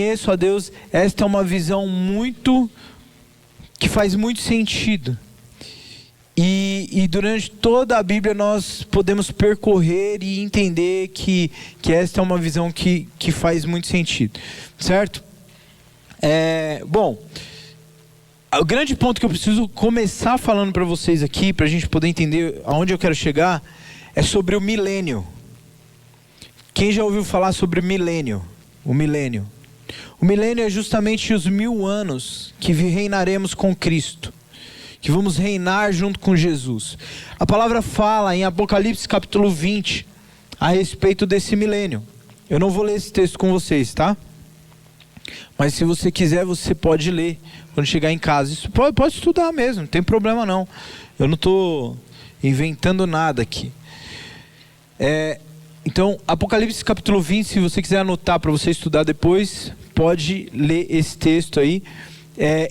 conheço a Deus, esta é uma visão que faz muito sentido. E durante toda a Bíblia nós podemos percorrer e entender que esta é uma visão que faz muito sentido, certo? Bom, o grande ponto que eu preciso começar falando para vocês aqui, para a gente poder entender aonde eu quero chegar, é sobre o milênio. Quem já ouviu falar sobre milênio? O milênio. O milênio é justamente os 1000 anos que reinaremos com Cristo, que vamos reinar junto com Jesus. A palavra fala em Apocalipse capítulo 20 a respeito desse milênio. Eu não vou ler esse texto com vocês, tá? Mas se você quiser, você pode ler quando chegar em casa. Isso pode estudar mesmo, não tem problema não. Eu não estou inventando nada aqui. Então, Apocalipse capítulo 20, se você quiser anotar para você estudar depois, pode ler esse texto aí.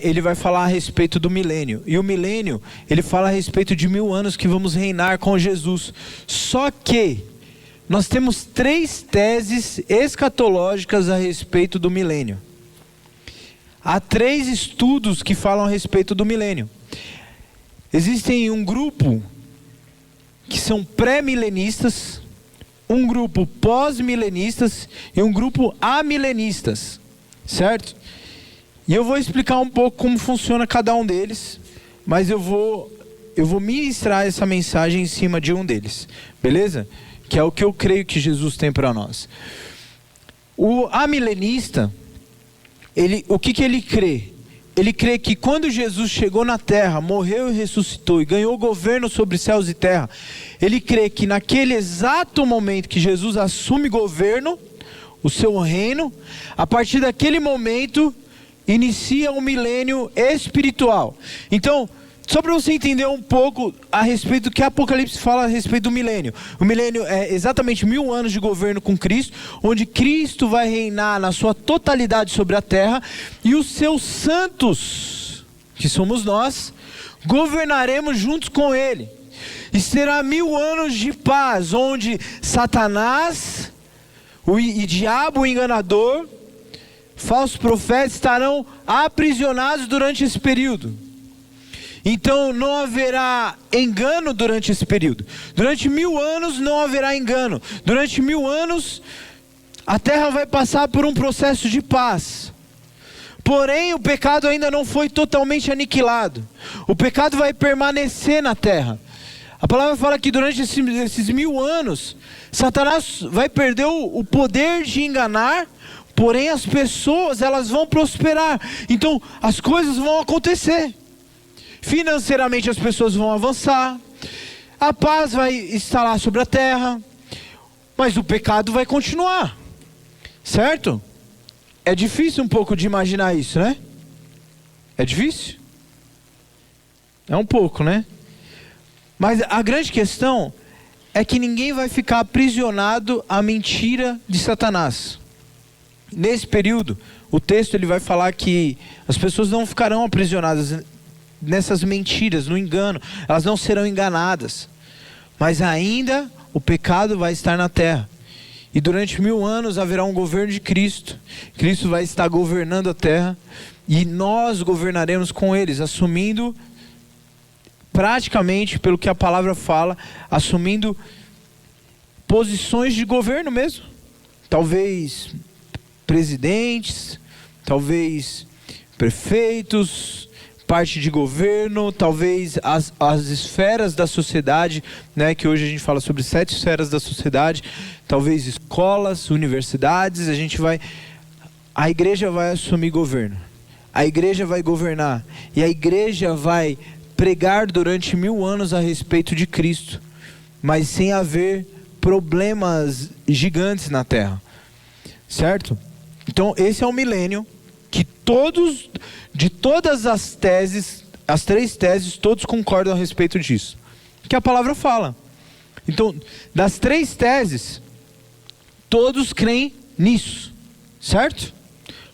Ele vai falar a respeito do milênio. E o milênio, ele fala a respeito de 1000 anos que vamos reinar com Jesus. Só que nós temos 3 teses escatológicas a respeito do milênio. Há 3 estudos que falam a respeito do milênio. Existem um grupo que são pré-milenistas, um grupo pós-milenistas e um grupo amilenistas, certo? E eu vou explicar um pouco como funciona cada um deles, mas eu vou ministrar essa mensagem em cima de um deles, beleza? Que é o que eu creio que Jesus tem para nós. O amilenista, o que ele crê? Ele crê que quando Jesus chegou na terra, morreu e ressuscitou e ganhou governo sobre céus e terra, ele crê que naquele exato momento que Jesus assume governo, o seu reino, a partir daquele momento inicia um milênio espiritual. Então, só para você entender um pouco a respeito do que Apocalipse fala a respeito do milênio. O milênio é exatamente 1000 anos de governo com Cristo, onde Cristo vai reinar na sua totalidade sobre a terra, e os seus santos, que somos nós, governaremos juntos com Ele. E será 1000 anos de paz, onde Satanás, o diabo, o enganador, falsos profetas estarão aprisionados durante esse período. Então não haverá engano durante esse período. Durante 1000 anos não haverá engano. Durante 1000 anos a terra vai passar por um processo de paz. Porém o pecado ainda não foi totalmente aniquilado. O pecado vai permanecer na terra. A palavra fala que durante esses 1000 anos Satanás vai perder o poder de enganar. Porém as pessoas, elas vão prosperar. Então as coisas vão acontecer. Financeiramente as pessoas vão avançar, a paz vai instalar sobre a terra, mas o pecado vai continuar, certo? É difícil um pouco de imaginar isso, né? É difícil? É um pouco, né? Mas a grande questão é que ninguém vai ficar aprisionado à mentira de Satanás. Nesse período, o texto ele vai falar que as pessoas não ficarão aprisionadas nessas mentiras, no engano, elas não serão enganadas, mas ainda o pecado vai estar na terra, e durante 1000 anos haverá um governo de Cristo. Cristo vai estar governando a terra, e nós governaremos com eles, assumindo, praticamente, pelo que a palavra fala, assumindo posições de governo mesmo, talvez presidentes, talvez prefeitos, parte de governo, talvez as esferas da sociedade, né, que hoje a gente fala sobre 7 esferas da sociedade, talvez escolas, universidades, a igreja vai assumir governo, a igreja vai governar, e a igreja vai pregar durante 1000 anos a respeito de Cristo, mas sem haver problemas gigantes na terra, certo? Então esse é o milênio, que de todas as teses, as 3 teses, todos concordam a respeito disso, que a palavra fala. Então, das 3 teses, todos creem nisso, certo?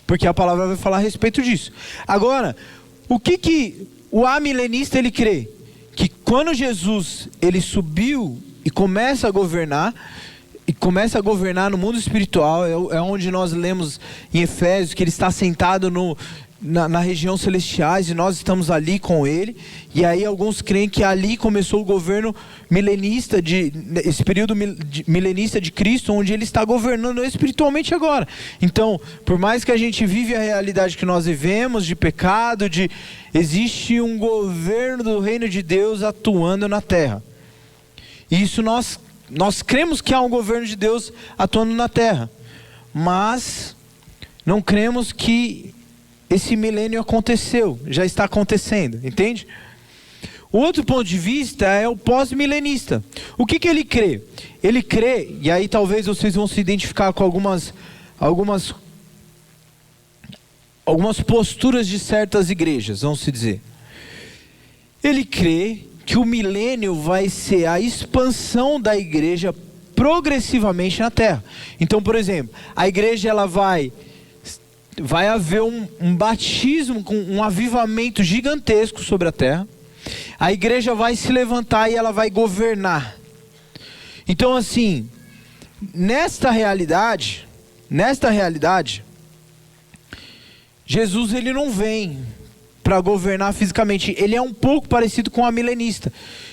Porque a palavra vai falar a respeito disso. Agora, o que o amilenista ele crê? Que quando Jesus ele subiu e começa a governar, e e começa a governar no mundo espiritual. É onde nós lemos em Efésios que ele está sentado na região celestiais e nós estamos ali com ele. E aí alguns creem que ali começou o governo milenista, esse período milenista de Cristo, onde ele está governando espiritualmente agora. Então, por mais que a gente vive a realidade que nós vivemos, de pecado, existe um governo do reino de Deus atuando na terra. E isso nós cremos que há um governo de Deus atuando na terra, mas não cremos que esse milênio aconteceu, já está acontecendo, entende? O outro ponto de vista é o pós-milenista. O que ele crê? Ele crê, e aí talvez vocês vão se identificar com algumas posturas de certas igrejas, vamos se dizer. Ele crê que o milênio vai ser a expansão da igreja progressivamente na terra. Então, por exemplo, a igreja ela vai haver um batismo, um avivamento gigantesco sobre a terra. A igreja vai se levantar e ela vai governar. Então assim, nesta realidade, Jesus ele não vem para governar fisicamente. Ele é um pouco parecido com a milenista.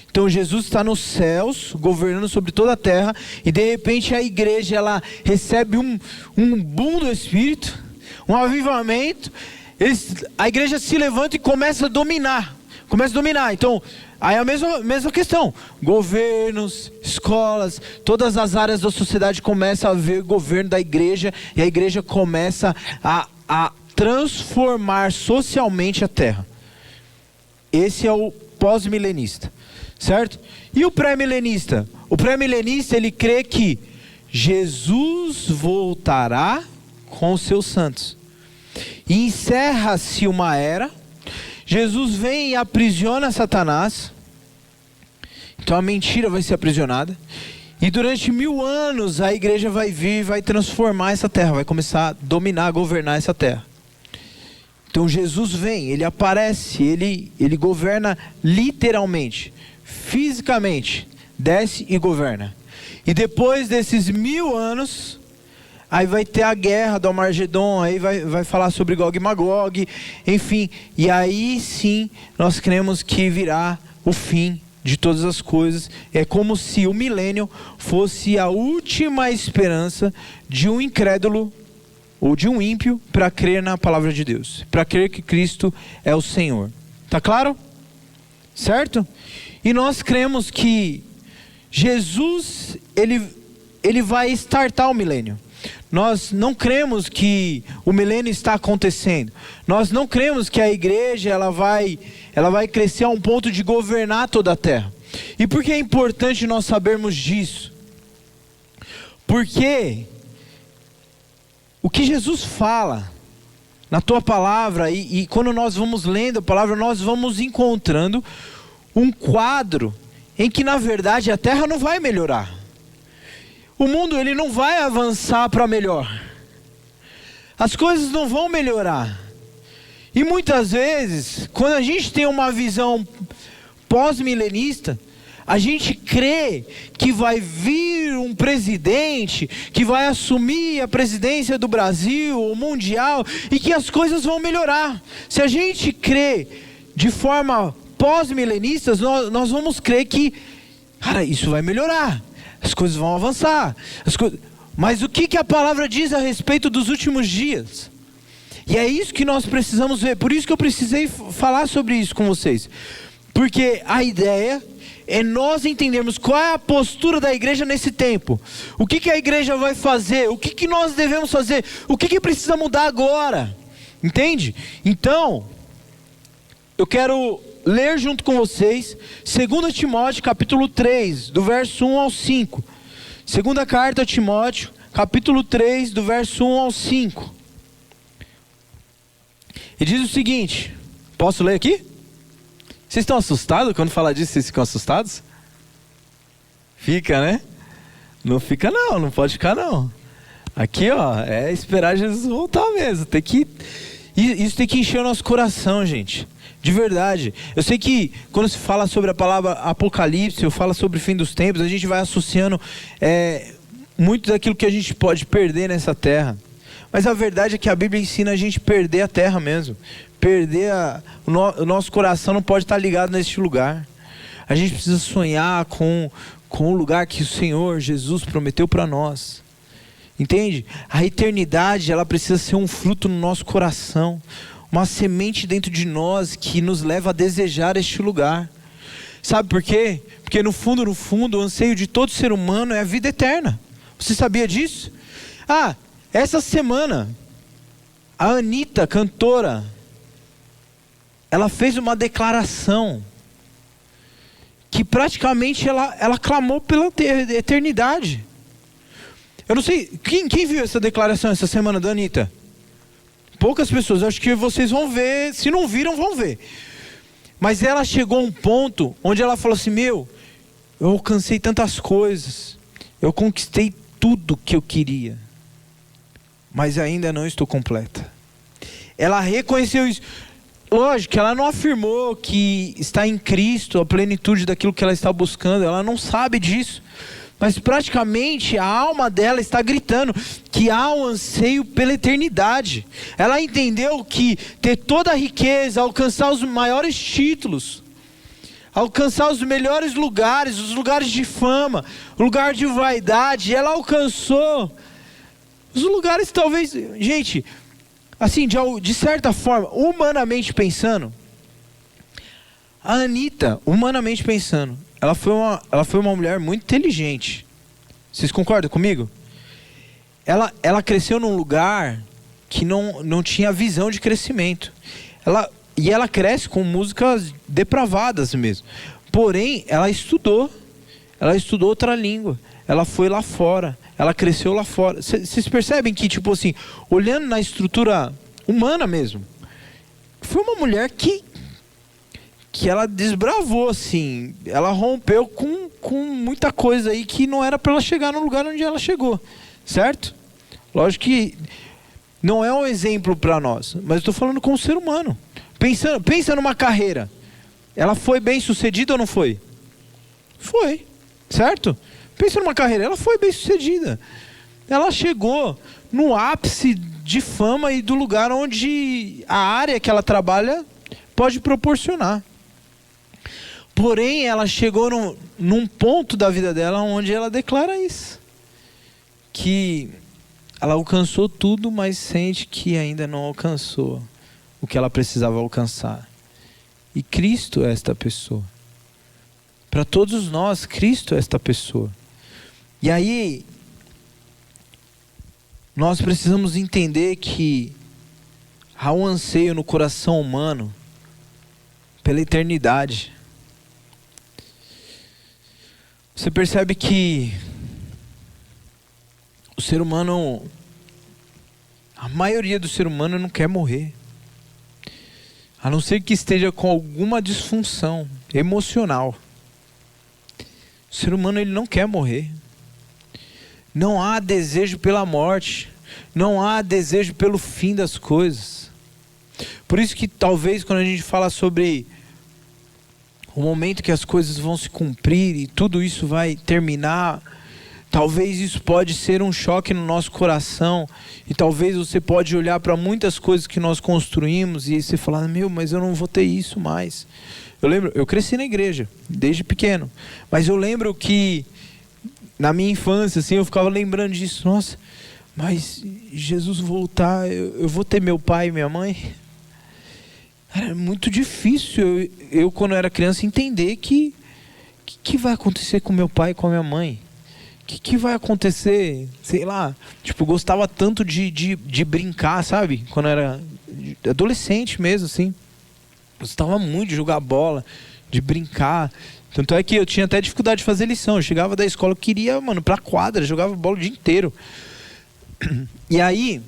Então Jesus está nos céus, governando sobre toda a terra, e de repente a igreja ela recebe um boom do Espírito, um avivamento, a igreja se levanta e começa a dominar. Então, aí é a mesma questão. Governos, escolas, todas as áreas da sociedade começam a ver o governo da igreja, e a igreja começa a transformar socialmente a terra. Esse é o pós-milenista, certo? E o pré-milenista? O pré-milenista ele crê que Jesus voltará com os seus santos. E encerra-se uma era. Jesus vem e aprisiona Satanás. Então a mentira vai ser aprisionada. E durante 1000 anos a igreja vai vir e vai transformar essa terra. Vai começar a dominar, a governar essa terra. Então Jesus vem, ele aparece, ele governa literalmente, fisicamente, desce e governa. E depois desses 1000 anos, aí vai ter a guerra do Armagedon, aí vai falar sobre Gog e Magog, enfim. E aí sim, nós cremos que virá o fim de todas as coisas. É como se o milênio fosse a última esperança de um incrédulo ou de um ímpio para crer na palavra de Deus, para crer que Cristo é o Senhor. Tá claro? Certo? E nós cremos que Jesus, ele vai startar o milênio. Nós não cremos que o milênio está acontecendo. Nós não cremos que a igreja ela vai crescer a um ponto de governar toda a terra. E por que é importante nós sabermos disso? Porque o que Jesus fala na tua palavra, e quando nós vamos lendo a palavra, nós vamos encontrando um quadro em que na verdade a terra não vai melhorar. O mundo ele não vai avançar para melhor. As coisas não vão melhorar. E muitas vezes, quando a gente tem uma visão pós-milenista, a gente crê que vai vir um presidente que vai assumir a presidência do Brasil, o mundial, e que as coisas vão melhorar. Se a gente crê de forma pós-milenista, nós vamos crer que, cara, isso vai melhorar. As coisas vão avançar. Mas o que a palavra diz a respeito dos últimos dias? E é isso que nós precisamos ver. Por isso que eu precisei falar sobre isso com vocês. Porque a ideia é nós entendermos qual é a postura da igreja nesse tempo. O que a igreja vai fazer? O que nós devemos fazer? O que precisa mudar agora? Entende? Então, eu quero ler junto com vocês 2 Timóteo capítulo 3, do verso 1 ao 5. Segunda carta a Timóteo, capítulo 3, do verso 1 ao 5. E diz o seguinte, posso ler aqui? Vocês estão assustados? Quando fala disso, vocês ficam assustados? Fica, né? Não fica não, não pode ficar não. Aqui ó, é esperar Jesus voltar mesmo. Isso tem que encher o nosso coração, gente. De verdade. Eu sei que quando se fala sobre a palavra Apocalipse, ou fala sobre o fim dos tempos, a gente vai associando muito daquilo que a gente pode perder nessa terra. Mas a verdade é que a Bíblia ensina a gente a perder a terra mesmo. O nosso coração não pode estar ligado neste lugar. A gente precisa sonhar com o lugar que o Senhor Jesus prometeu para nós. Entende? A eternidade, ela precisa ser um fruto no nosso coração. Uma semente dentro de nós que nos leva a desejar este lugar. Sabe por quê? Porque no fundo, o anseio de todo ser humano é a vida eterna. Você sabia disso? Essa semana, a Anitta, cantora, ela fez uma declaração que praticamente ela clamou pela eternidade. Eu não sei, quem viu essa declaração essa semana da Anitta? Poucas pessoas, acho que vocês vão ver, se não viram, vão ver. Mas ela chegou a um ponto onde ela falou assim, eu alcancei tantas coisas, eu conquistei tudo que eu queria, mas ainda não estou completa. Ela reconheceu isso. Lógico que ela não afirmou que está em Cristo a plenitude daquilo que ela está buscando, ela não sabe disso. Mas praticamente a alma dela está gritando que há um anseio pela eternidade. Ela entendeu que ter toda a riqueza, alcançar os maiores títulos, alcançar os melhores lugares, os lugares de fama, o lugar de vaidade, ela alcançou os lugares talvez, gente, assim, de certa forma, humanamente pensando, a Anitta, humanamente pensando, ela foi uma mulher muito inteligente. Vocês concordam comigo? Ela cresceu num lugar que não tinha visão de crescimento. Ela cresce com músicas depravadas mesmo. Porém, ela estudou outra língua. Ela foi lá fora. Ela cresceu lá fora. Vocês percebem que, tipo assim, olhando na estrutura humana mesmo, foi uma mulher que ela desbravou, assim. Ela rompeu com muita coisa aí que não era para ela chegar no lugar onde ela chegou. Certo? Lógico que não é um exemplo para nós, mas eu estou falando como ser humano. Pensa numa carreira. Ela foi bem sucedida ou não foi? Foi. Certo? Pensa numa carreira. Ela foi bem sucedida. Ela chegou no ápice de fama e do lugar onde a área que ela trabalha pode proporcionar. Porém, ela chegou num ponto da vida dela onde ela declara isso. Que ela alcançou tudo, mas sente que ainda não alcançou o que ela precisava alcançar. E Cristo é esta pessoa. Para todos nós, Cristo é esta pessoa. E aí, nós precisamos entender que há um anseio no coração humano pela eternidade. Você percebe que o ser humano, a maioria do ser humano não quer morrer. A não ser que esteja com alguma disfunção emocional. O ser humano, ele não quer morrer. Não há desejo pela morte. Não há desejo pelo fim das coisas. Por isso que talvez quando a gente fala sobre o momento que as coisas vão se cumprir e tudo isso vai terminar, talvez isso pode ser um choque no nosso coração. E talvez você pode olhar para muitas coisas que nós construímos e você falar, mas eu não vou ter isso mais. Eu cresci na igreja, desde pequeno. Mas eu lembro que na minha infância, assim, eu ficava lembrando disso. Nossa, mas Jesus voltar, eu vou ter meu pai e minha mãe? Era muito difícil eu quando eu era criança, entender que vai acontecer com meu pai e com a minha mãe. Que vai acontecer, sei lá, tipo, eu gostava tanto de brincar, sabe? Quando eu era adolescente mesmo, assim. Gostava muito de jogar bola, de brincar. Tanto é que eu tinha até dificuldade de fazer lição. Eu chegava da escola, eu queria, pra quadra, jogava bola o dia inteiro. E aí,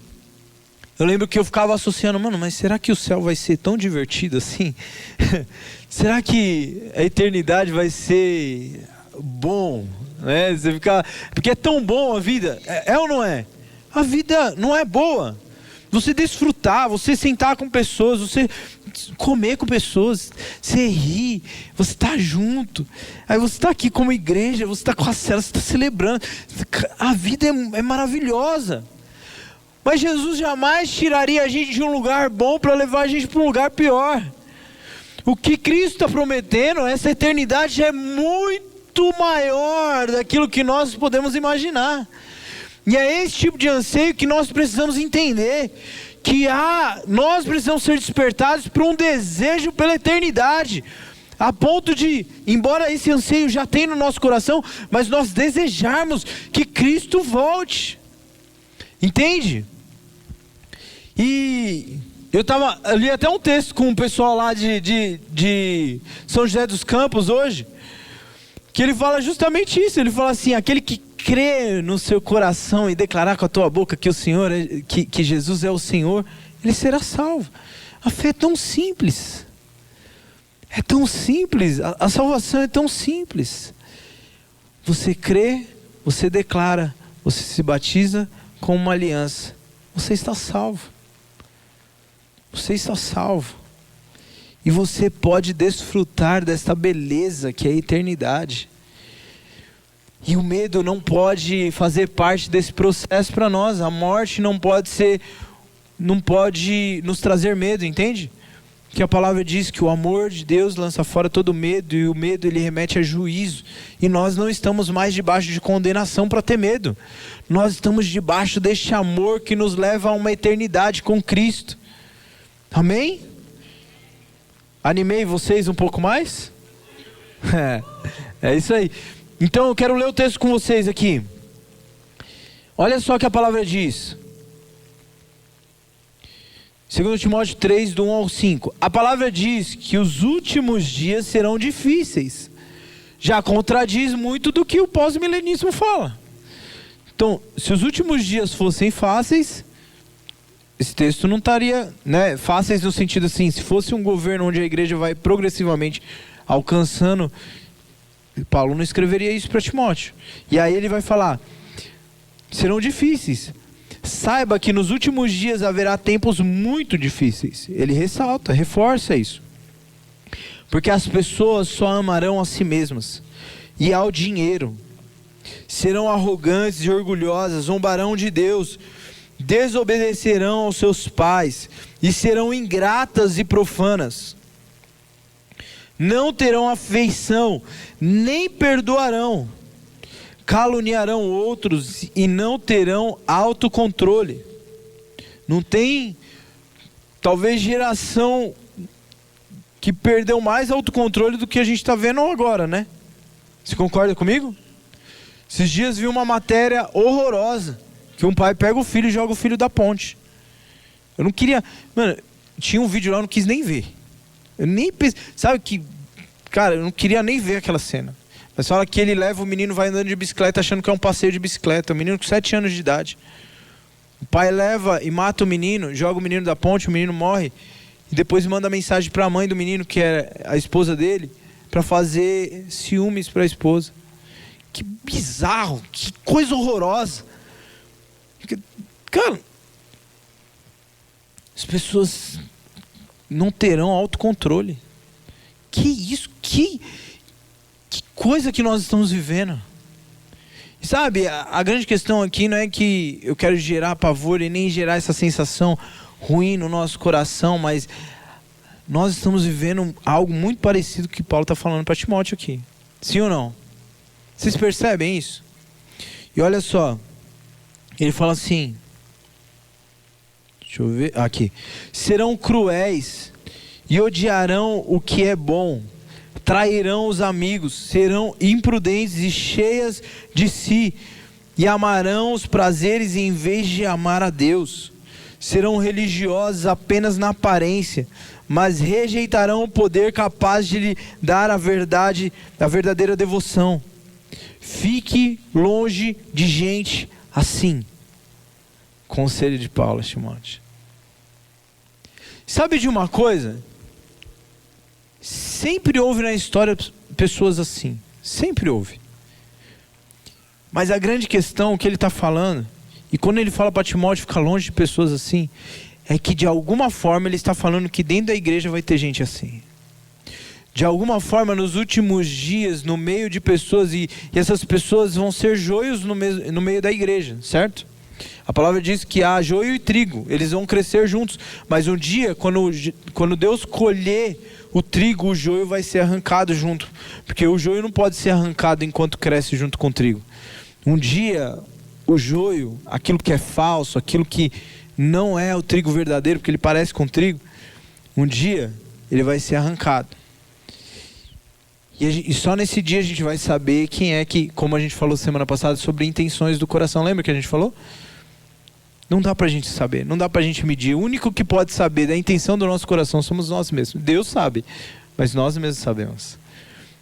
eu lembro que eu ficava associando, mas será que o céu vai ser tão divertido assim? Será que a eternidade vai ser bom? Né? Porque é tão bom a vida. É ou não é? A vida não é boa. você desfrutar, você sentar com pessoas, você comer com pessoas, você rir, você tá junto. Aí você está aqui como igreja, você está com a célula, você está celebrando. A vida é maravilhosa. Mas Jesus jamais tiraria a gente de um lugar bom para levar a gente para um lugar pior. O que Cristo está prometendo, essa eternidade já é muito maior daquilo que nós podemos imaginar. E é esse tipo de anseio que nós precisamos entender, que nós precisamos ser despertados para um desejo pela eternidade, a ponto de, embora esse anseio já tenha no nosso coração, mas nós desejarmos que Cristo volte. Entende? E eu li até um texto com o pessoal lá de São José dos Campos hoje, que ele fala justamente isso. Ele fala assim: aquele que crê no seu coração e declarar com a tua boca que o Senhor que Jesus é o Senhor, ele será salvo. A fé é tão simples. É tão simples. A salvação é tão simples. Você crê, você declara, você se batiza com uma aliança. Você está salvo. Você está salvo. E você pode desfrutar desta beleza que é a eternidade. E o medo não pode fazer parte desse processo para nós. A morte não pode nos trazer medo, entende? Que a palavra diz que o amor de Deus lança fora todo medo, e o medo ele remete a juízo. E nós não estamos mais debaixo de condenação para ter medo. Nós estamos debaixo deste amor que nos leva a uma eternidade com Cristo. Amém? Animei vocês um pouco mais? É isso aí. Então eu quero ler o texto com vocês aqui. Olha só o que a palavra diz. 2 Timóteo 3, do 1 ao 5. A palavra diz que os últimos dias serão difíceis. Já contradiz muito do que o pós-milenismo fala. Então, se os últimos dias fossem fáceis, esse texto não estaria, né, fáceis no sentido assim, se fosse um governo onde a igreja vai progressivamente alcançando, Paulo não escreveria isso para Timóteo. E aí ele vai falar: serão difíceis. Saiba que nos últimos dias haverá tempos muito difíceis. Ele ressalta, reforça isso. Porque as pessoas só amarão a si mesmas e ao dinheiro. Serão arrogantes e orgulhosas, zombarão de Deus, desobedecerão aos seus pais e serão ingratas e profanas. Não terão afeição, nem perdoarão. Caluniarão outros e não terão autocontrole. Não tem, talvez, geração que perdeu mais autocontrole do que a gente está vendo agora, né? Você concorda comigo? Esses dias vi uma matéria horrorosa, que um pai pega o filho e joga o filho da ponte. Eu não queria... Mano, tinha um vídeo lá, eu não quis nem ver. Eu nem pensei... Sabe que... Cara, eu não queria nem ver aquela cena. Mas fala que ele leva o menino, vai andando de bicicleta achando que é um passeio de bicicleta. O menino com 7 anos de idade. O pai leva e mata o menino, joga o menino da ponte, o menino morre. E depois manda mensagem para a mãe do menino, que é a esposa dele, para fazer ciúmes para a esposa. Que bizarro, que coisa horrorosa. Cara, as pessoas não terão autocontrole. Que isso, que coisa que nós estamos vivendo. E sabe, a grande questão aqui não é que eu quero gerar pavor e nem gerar essa sensação ruim no nosso coração, mas nós estamos vivendo algo muito parecido com o que Paulo está falando para Timóteo aqui. Sim ou não? Vocês percebem isso? E olha só, ele fala assim, deixa eu ver, aqui. Serão cruéis e odiarão o que é bom. Trairão os amigos, serão imprudentes e cheias de si, e amarão os prazeres em vez de amar a Deus. Serão religiosos apenas na aparência, mas rejeitarão o poder capaz de lhe dar a verdade, a verdadeira devoção. Fique longe de gente assim. Conselho de Paulo a Timóteo. Sabe de uma coisa? Sempre houve na história pessoas assim. Sempre houve. Mas a grande questão que ele está falando, E quando ele fala para Timóteo ficar longe de pessoas assim, é que de alguma forma ele está falando que dentro da igreja vai ter gente assim. De alguma forma, nos últimos dias, no meio de pessoas, e essas pessoas vão ser joios no meio da igreja, certo? A palavra diz que há joio e trigo, eles vão crescer juntos. Mas um dia, quando Deus colher o trigo, o joio vai ser arrancado junto. Porque o joio não pode ser arrancado enquanto cresce junto com o trigo. Um dia, o joio, aquilo que é falso, aquilo que não é o trigo verdadeiro, porque ele parece com trigo, um dia ele vai ser arrancado. E só nesse dia a gente vai saber quem é que, como a gente falou semana passada, sobre intenções do coração. Lembra que a gente falou? Não dá pra gente saber, não dá pra gente medir. O único que pode saber da intenção do nosso coração somos nós mesmos. Deus sabe, mas nós mesmos sabemos.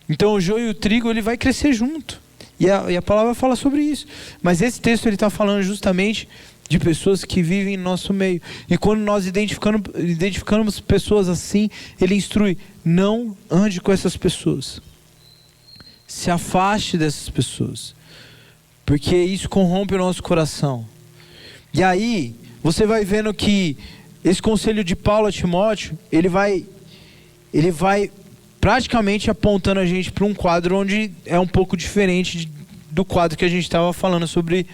Então o joio e o trigo, ele vai crescer junto. E a palavra fala sobre isso. Mas esse texto ele está falando justamente de pessoas que vivem no nosso meio. E quando nós identificamos pessoas assim, ele instrui: não ande com essas pessoas. Se afaste dessas pessoas. Porque isso corrompe o nosso coração. E aí, você vai vendo que esse conselho de Paulo a Timóteo, ele vai praticamente apontando a gente para um quadro onde é um pouco diferente do quadro que a gente estava falando sobre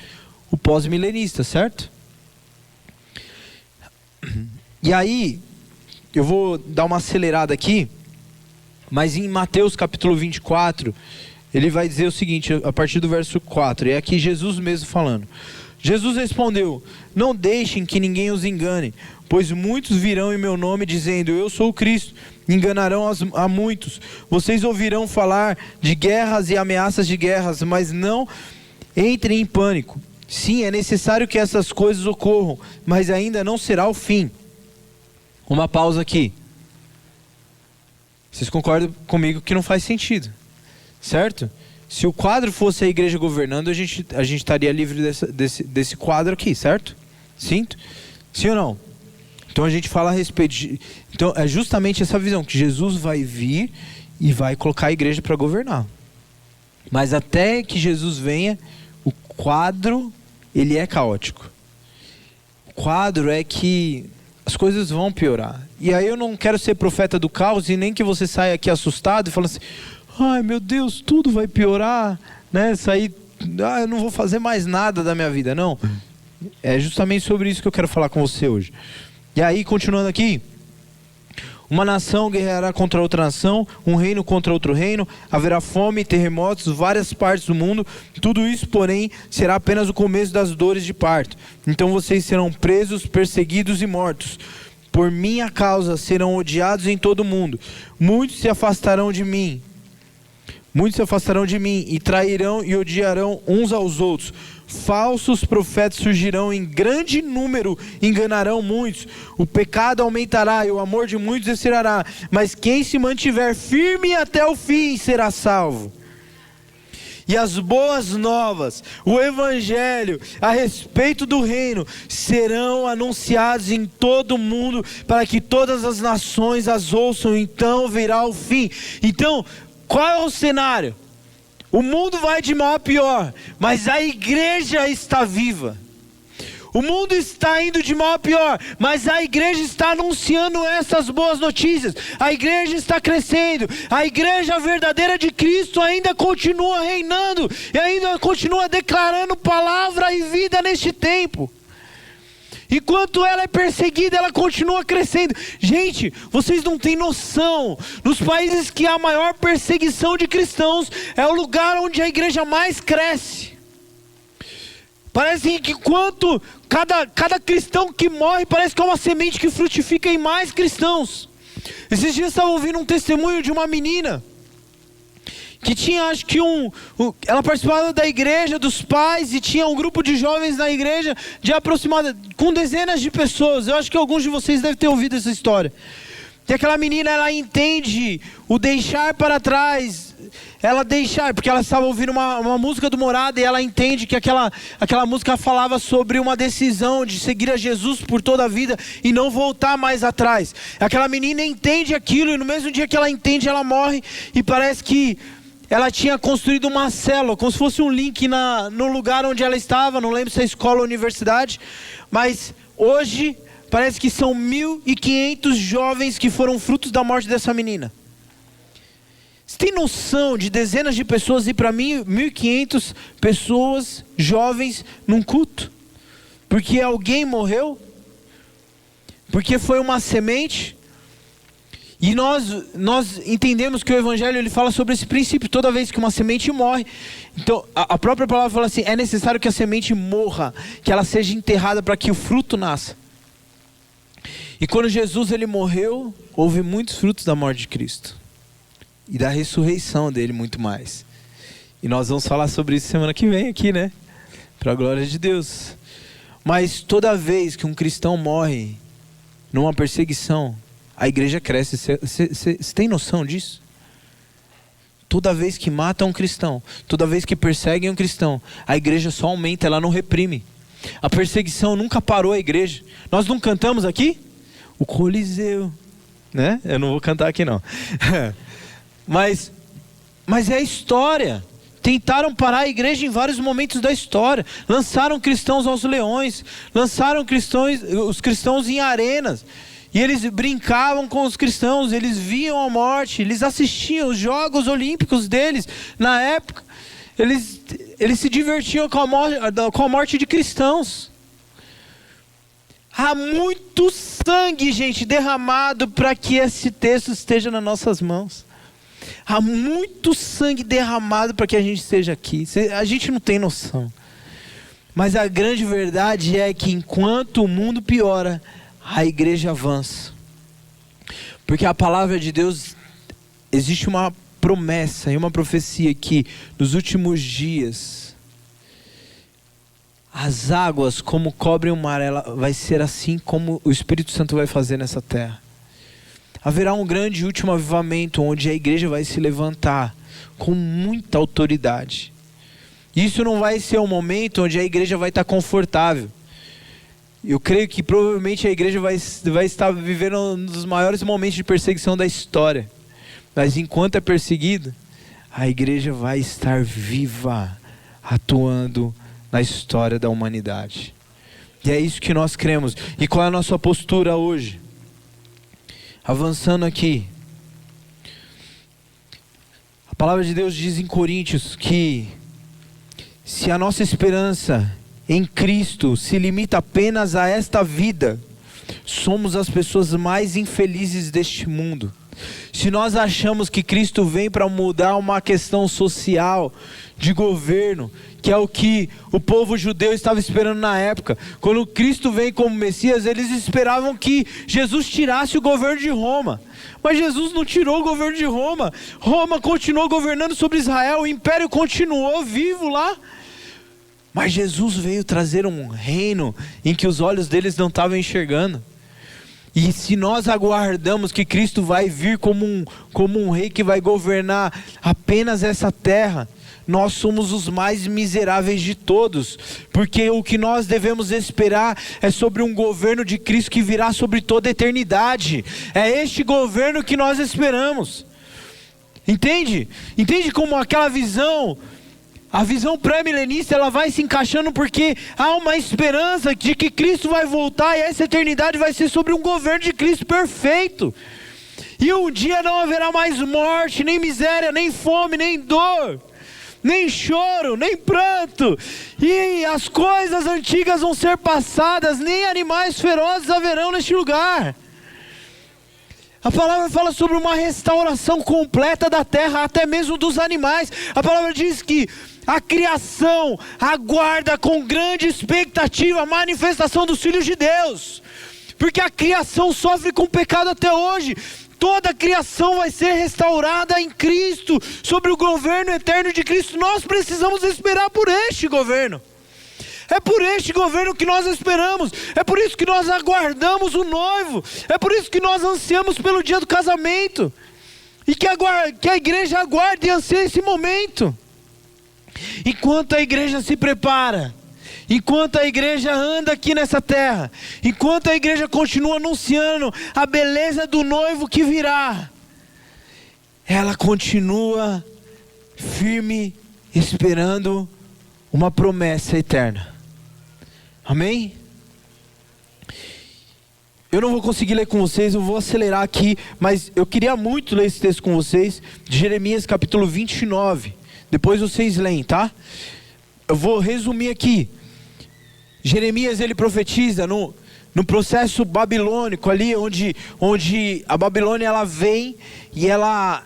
o pós-milenista, certo? E aí, eu vou dar uma acelerada aqui, mas em Mateus capítulo 24, ele vai dizer o seguinte, a partir do verso 4, é aqui Jesus mesmo falando. Jesus respondeu: não deixem que ninguém os engane, pois muitos virão em meu nome dizendo: eu sou o Cristo, enganarão a muitos. Vocês ouvirão falar de guerras e ameaças de guerras, mas não entrem em pânico. Sim, é necessário que essas coisas ocorram, mas ainda não será o fim. Uma pausa aqui. Vocês concordam comigo que não faz sentido, certo? Se o quadro fosse a igreja governando, a gente estaria livre desse quadro aqui, certo? Sim ou não? Então a gente fala a respeito de... Então é justamente essa visão, que Jesus vai vir e vai colocar a igreja para governar. Mas até que Jesus venha, o quadro, ele é caótico. O quadro é que as coisas vão piorar. E aí eu não quero ser profeta do caos e nem que você saia aqui assustado e falando assim: ai meu Deus, tudo vai piorar, né? Eu não vou fazer mais nada da minha vida. Não, é justamente sobre isso que eu quero falar com você hoje. E aí, continuando aqui: uma nação guerreará contra outra nação, um reino contra outro reino, haverá fome, terremotos, várias partes do mundo. Tudo isso, porém, será apenas o começo das dores de parto. Então vocês serão presos, perseguidos e mortos. Por minha causa serão odiados em todo o mundo. Muitos se afastarão de mim e trairão e odiarão uns aos outros. Falsos profetas surgirão em grande número, enganarão muitos. O pecado aumentará e o amor de muitos esfriará, mas quem se mantiver firme até o fim será salvo. E as boas novas, o evangelho a respeito do reino, serão anunciados em todo o mundo, para que todas as nações as ouçam. Então virá o fim. Então, qual é o cenário? O mundo vai de mal a pior, mas a igreja está viva. O mundo está indo de mal a pior, mas a igreja está anunciando essas boas notícias. A igreja está crescendo. A igreja verdadeira de Cristo ainda continua reinando e ainda continua declarando palavra e vida neste tempo. Enquanto ela é perseguida, ela continua crescendo. Gente, vocês não têm noção. Nos países que há maior perseguição de cristãos, é o lugar onde a igreja mais cresce. Parece que quanto cada cristão que morre, parece que é uma semente que frutifica em mais cristãos. Esses dias eu estava ouvindo um testemunho de uma menina que tinha, acho que ela participava da igreja dos pais e tinha um grupo de jovens na igreja de com dezenas de pessoas. Eu acho que alguns de vocês devem ter ouvido essa história. E aquela menina, ela entende o deixar para trás. Porque ela estava ouvindo uma música do Morada, e ela entende que aquela música falava sobre uma decisão de seguir a Jesus por toda a vida e não voltar mais atrás. Aquela menina entende aquilo, e no mesmo dia que ela entende, ela morre, e parece que ela tinha construído uma célula, como se fosse um link no lugar onde ela estava, não lembro se é escola ou universidade, mas hoje parece que são 1.500 jovens que foram frutos da morte dessa menina. Você tem noção de dezenas de pessoas ir para 1.500 pessoas, jovens, num culto? Porque alguém morreu? Porque foi uma semente? E nós entendemos que o Evangelho ele fala sobre esse princípio. Toda vez que uma semente morre, então a própria palavra fala assim: é necessário que a semente morra, que ela seja enterrada para que o fruto nasça. E quando Jesus ele morreu, houve muitos frutos da morte de Cristo e da ressurreição dele, muito mais. E nós vamos falar sobre isso semana que vem aqui, né? Para a glória de Deus. Mas toda vez que um cristão morre numa perseguição, a igreja cresce. Você tem noção disso? Toda vez que matam um cristão, toda vez que perseguem um cristão, a igreja só aumenta, ela não reprime. A perseguição nunca parou a igreja. Nós não cantamos aqui? O Coliseu, né? Eu não vou cantar aqui não. Mas é a história. Tentaram parar a igreja em vários momentos da história. Lançaram cristãos aos leões, lançaram os cristãos em arenas. E eles brincavam com os cristãos, eles viam a morte, eles assistiam os Jogos Olímpicos deles. Na época, eles se divertiam com a morte de cristãos. Há muito sangue, gente, derramado para que esse texto esteja nas nossas mãos. Há muito sangue derramado para que a gente esteja aqui. A gente não tem noção. Mas a grande verdade é que enquanto o mundo piora, a igreja avança. Porque a palavra de Deus, existe uma promessa e uma profecia que nos últimos dias, as águas como cobrem o mar, ela vai ser assim como o Espírito Santo vai fazer nessa terra. Haverá um grande último avivamento onde a igreja vai se levantar com muita autoridade. Isso não vai ser um momento onde a igreja vai estar confortável. Eu creio que provavelmente a igreja vai estar vivendo um dos maiores momentos de perseguição da história. Mas enquanto é perseguido, a igreja vai estar viva, atuando na história da humanidade. E é isso que nós cremos. E qual é a nossa postura hoje? Avançando aqui. A palavra de Deus diz em Coríntios que se a nossa esperança em Cristo se limita apenas a esta vida, somos as pessoas mais infelizes deste mundo. Se nós achamos que Cristo vem para mudar uma questão social, de governo, que é o que o povo judeu estava esperando na época. Quando Cristo vem como Messias, eles esperavam que Jesus tirasse o governo de Roma. Mas Jesus não tirou o governo de Roma. Roma continuou governando sobre Israel, o império continuou vivo lá. Mas Jesus veio trazer um reino em que os olhos deles não estavam enxergando. E se nós aguardamos que Cristo vai vir como um rei que vai governar apenas essa terra, nós somos os mais miseráveis de todos. Porque o que nós devemos esperar é sobre um governo de Cristo que virá sobre toda a eternidade. É este governo que nós esperamos. Entende? Entende como aquela visão... A visão pré-milenista, ela vai se encaixando porque há uma esperança de que Cristo vai voltar e essa eternidade vai ser sobre um governo de Cristo perfeito. E um dia não haverá mais morte, nem miséria, nem fome, nem dor, nem choro, nem pranto. E as coisas antigas vão ser passadas, nem animais ferozes haverão neste lugar. A palavra fala sobre uma restauração completa da terra, até mesmo dos animais. A palavra diz que a criação aguarda com grande expectativa a manifestação dos filhos de Deus. Porque a criação sofre com pecado até hoje. Toda a criação vai ser restaurada em Cristo, sobre o governo eterno de Cristo. Nós precisamos esperar por este governo. É por este governo que nós esperamos. É por isso que nós aguardamos o noivo. É por isso que nós ansiamos pelo dia do casamento. E que a igreja aguarde e anseie esse momento. Enquanto a igreja se prepara, enquanto a igreja anda aqui nessa terra, enquanto a igreja continua anunciando a beleza do noivo que virá, ela continua firme, esperando uma promessa eterna. Amém? Eu não vou conseguir ler com vocês, eu vou acelerar aqui, mas eu queria muito ler esse texto com vocês, de Jeremias capítulo 29. Depois vocês leem, tá? Eu vou resumir aqui. Jeremias, ele profetiza no processo babilônico ali, onde a Babilônia ela vem e ela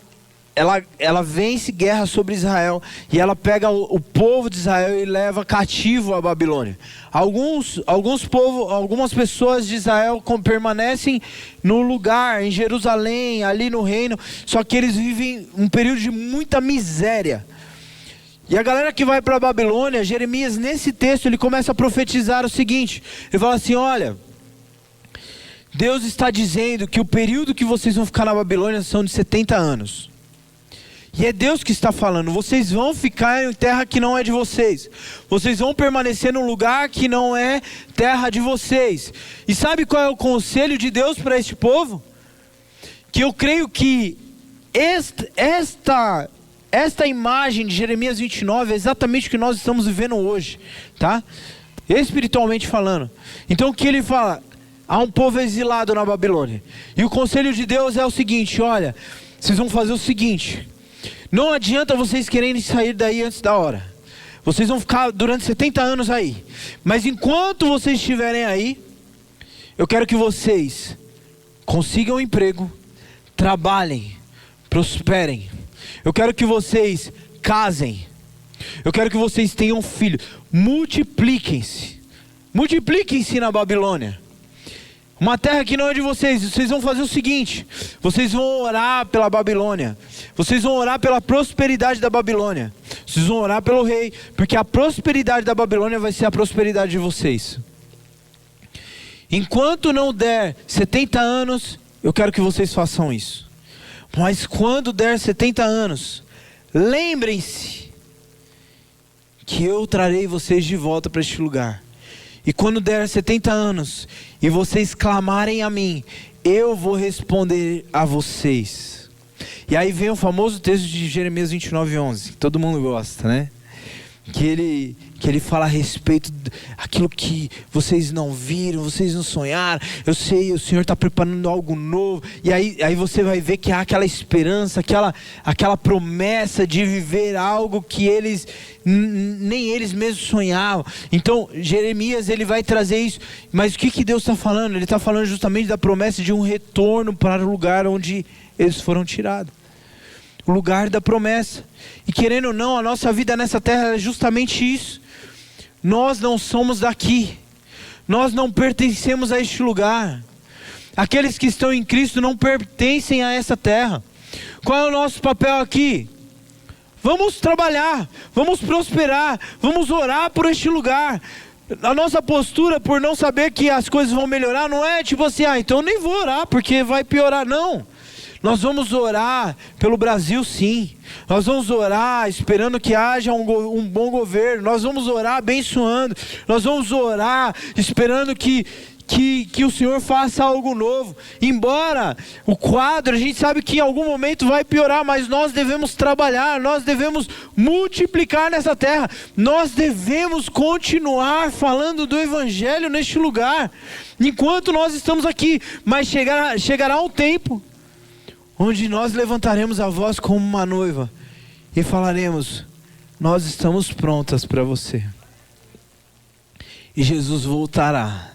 vence guerra sobre Israel, e ela pega o povo de Israel e leva cativo a Babilônia. Algumas pessoas de Israel permanecem no lugar, em Jerusalém, ali no reino, só que eles vivem um período de muita miséria. E a galera que vai para a Babilônia, Jeremias nesse texto ele começa a profetizar o seguinte, ele fala assim: olha, Deus está dizendo que o período que vocês vão ficar na Babilônia são de 70 anos. E é Deus que está falando, vocês vão ficar em terra que não é de vocês. Vocês vão permanecer num lugar que não é terra de vocês. E sabe qual é o conselho de Deus para este povo? Que eu creio que esta imagem de Jeremias 29 é exatamente o que nós estamos vivendo hoje, tá? Espiritualmente falando. Então o que ele fala? Há um povo exilado na Babilônia. E o conselho de Deus é o seguinte: olha, vocês vão fazer o seguinte: não adianta vocês quererem sair daí antes da hora. Vocês vão ficar durante 70 anos aí. Mas enquanto vocês estiverem aí, eu quero que vocês consigam um emprego, trabalhem, prosperem. Eu quero que vocês casem. Eu quero que vocês tenham filhos. Multipliquem-se. Multipliquem-se na Babilônia. Uma terra que não é de vocês. Vocês vão fazer o seguinte: vocês vão orar pela Babilônia. Vocês vão orar pela prosperidade da Babilônia. Vocês vão orar pelo rei, porque a prosperidade da Babilônia vai ser a prosperidade de vocês. Enquanto não der 70 anos, eu quero que vocês façam isso. Mas quando der 70 anos, lembrem-se que eu trarei vocês de volta para este lugar. E quando der 70 anos e vocês clamarem a mim, eu vou responder a vocês. E aí vem o famoso texto de Jeremias 29:11, que todo mundo gosta, né? Que ele fala a respeito daquilo que vocês não viram, vocês não sonharam. Eu sei, o Senhor está preparando algo novo. E aí você vai ver que há aquela esperança, aquela promessa de viver algo que nem eles mesmos sonhavam. Então Jeremias ele vai trazer isso. Mas o que Deus está falando? Ele está falando justamente da promessa de um retorno para o lugar onde eles foram tirados. O lugar da promessa. E querendo ou não, a nossa vida nessa terra é justamente isso. Nós não somos daqui. Nós não pertencemos a este lugar. Aqueles que estão em Cristo não pertencem a essa terra. Qual é o nosso papel aqui? Vamos trabalhar, vamos prosperar, vamos orar por este lugar. A nossa postura por não saber que as coisas vão melhorar não é tipo assim: então eu nem vou orar porque vai piorar. Não. Nós vamos orar pelo Brasil, sim. Nós vamos orar esperando que haja um bom governo. Nós vamos orar abençoando. Nós vamos orar esperando que o Senhor faça algo novo. Embora o quadro, a gente sabe que em algum momento vai piorar, mas nós devemos trabalhar, nós devemos multiplicar nessa terra. Nós devemos continuar falando do Evangelho neste lugar, enquanto nós estamos aqui. Mas chegará um tempo onde nós levantaremos a voz como uma noiva e falaremos: nós estamos prontas para você. E Jesus voltará.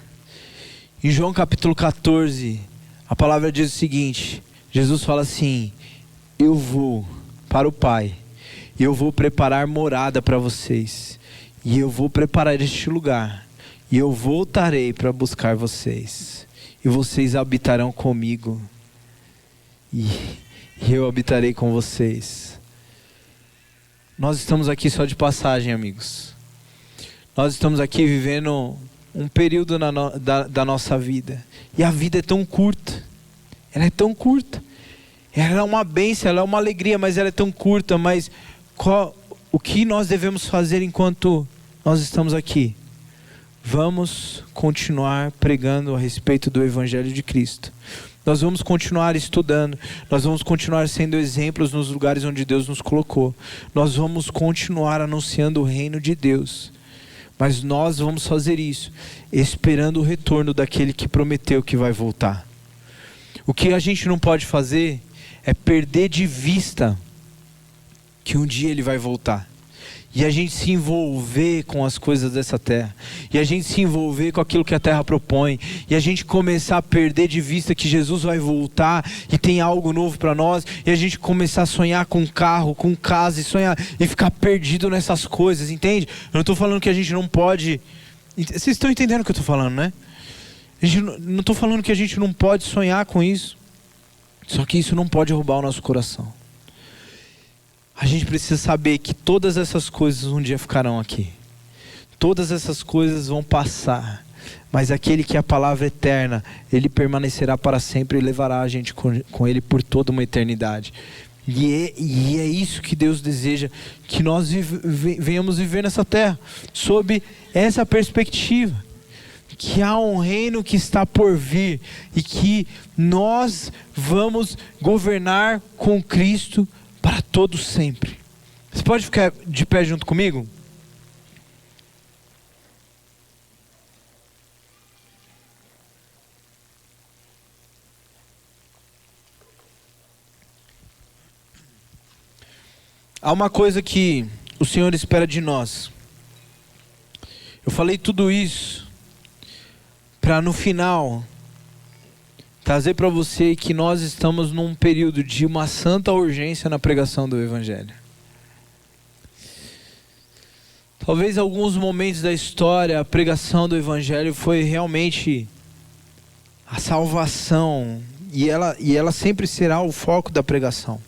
Em João capítulo 14, a palavra diz o seguinte: Jesus fala assim: eu vou para o Pai, e eu vou preparar morada para vocês, e eu vou preparar este lugar, e eu voltarei para buscar vocês, e vocês habitarão comigo, e eu habitarei com vocês. Nós estamos aqui só de passagem, amigos. Nós estamos aqui vivendo um período da nossa vida. E a vida é tão curta. Ela é tão curta. Ela é uma bênção, ela é uma alegria, mas ela é tão curta. Mas o que nós devemos fazer enquanto nós estamos aqui? Vamos continuar pregando a respeito do Evangelho de Cristo. Nós vamos continuar estudando. Nós vamos continuar sendo exemplos nos lugares onde Deus nos colocou. Nós vamos continuar anunciando o reino de Deus. Mas nós vamos fazer isso esperando o retorno daquele que prometeu que vai voltar. O que a gente não pode fazer é perder de vista que um dia ele vai voltar. E a gente se envolver com as coisas dessa terra. E a gente se envolver com aquilo que a terra propõe. E a gente começar a perder de vista que Jesus vai voltar e tem algo novo para nós. E a gente começar a sonhar com carro, com casa, e sonhar e ficar perdido nessas coisas, entende? Eu não estou falando que a gente não pode... Vocês estão entendendo o que eu estou falando, né? Não estou falando que a gente não pode sonhar com isso. Só que isso não pode roubar o nosso coração. A gente precisa saber que todas essas coisas um dia ficarão aqui. Todas essas coisas vão passar. Mas aquele que é a palavra eterna, ele permanecerá para sempre e levará a gente com ele por toda uma eternidade. E é isso que Deus deseja, que nós venhamos viver nessa terra, sob essa perspectiva. Que há um reino que está por vir e que nós vamos governar com Cristo para todo sempre. Você pode ficar de pé junto comigo? Há uma coisa que o Senhor espera de nós. Eu falei tudo isso para no final trazer para você que nós estamos num período de uma santa urgência na pregação do Evangelho. Talvez alguns momentos da história a pregação do Evangelho foi realmente a salvação, e ela sempre será o foco da pregação.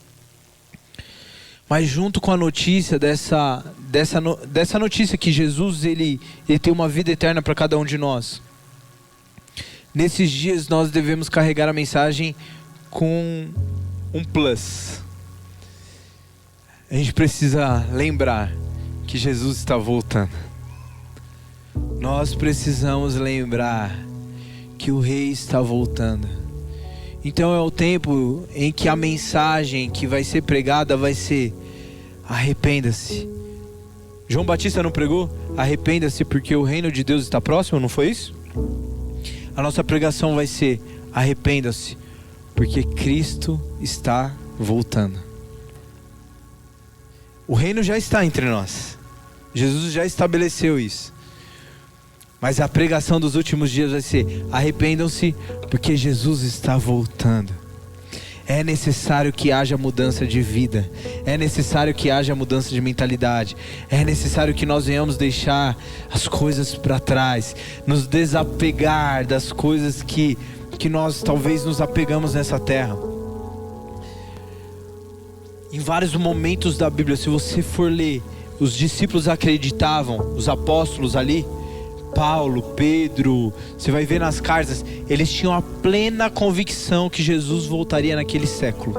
Mas junto com a notícia dessa notícia que Jesus ele tem uma vida eterna para cada um de nós, nesses dias nós devemos carregar a mensagem com um plus. A gente precisa lembrar que Jesus está voltando. Nós precisamos lembrar que o Rei está voltando. Então é o tempo em que a mensagem que vai ser pregada vai ser: arrependa-se. João Batista não pregou? Arrependa-se porque o reino de Deus está próximo, não foi isso? A nossa pregação vai ser: arrependa-se porque Cristo está voltando. O reino já está entre nós. Jesus já estabeleceu isso. Mas a pregação dos últimos dias vai ser: arrependam-se porque Jesus está voltando. É necessário que haja mudança de vida. É necessário que haja mudança de mentalidade. É necessário que nós venhamos deixar as coisas para trás, nos desapegar das coisas que nós talvez nos apegamos nessa terra. Em vários momentos da Bíblia, se você for ler, os discípulos acreditavam, os apóstolos ali, Paulo, Pedro, você vai ver nas cartas, eles tinham a plena convicção que Jesus voltaria naquele século.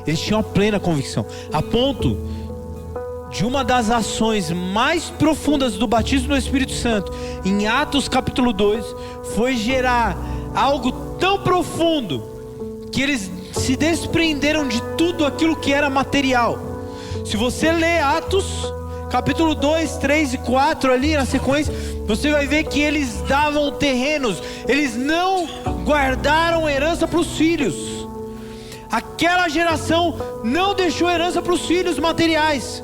Eles tinham a plena convicção, a ponto de uma das ações mais profundas do batismo no Espírito Santo, em Atos capítulo 2, foi gerar algo tão profundo, que eles se desprenderam de tudo aquilo que era material. Se você ler Atos capítulo 2, 3 e 4 ali na sequência, você vai ver que eles davam terrenos, eles não guardaram herança para os filhos. Aquela geração não deixou herança para os filhos materiais.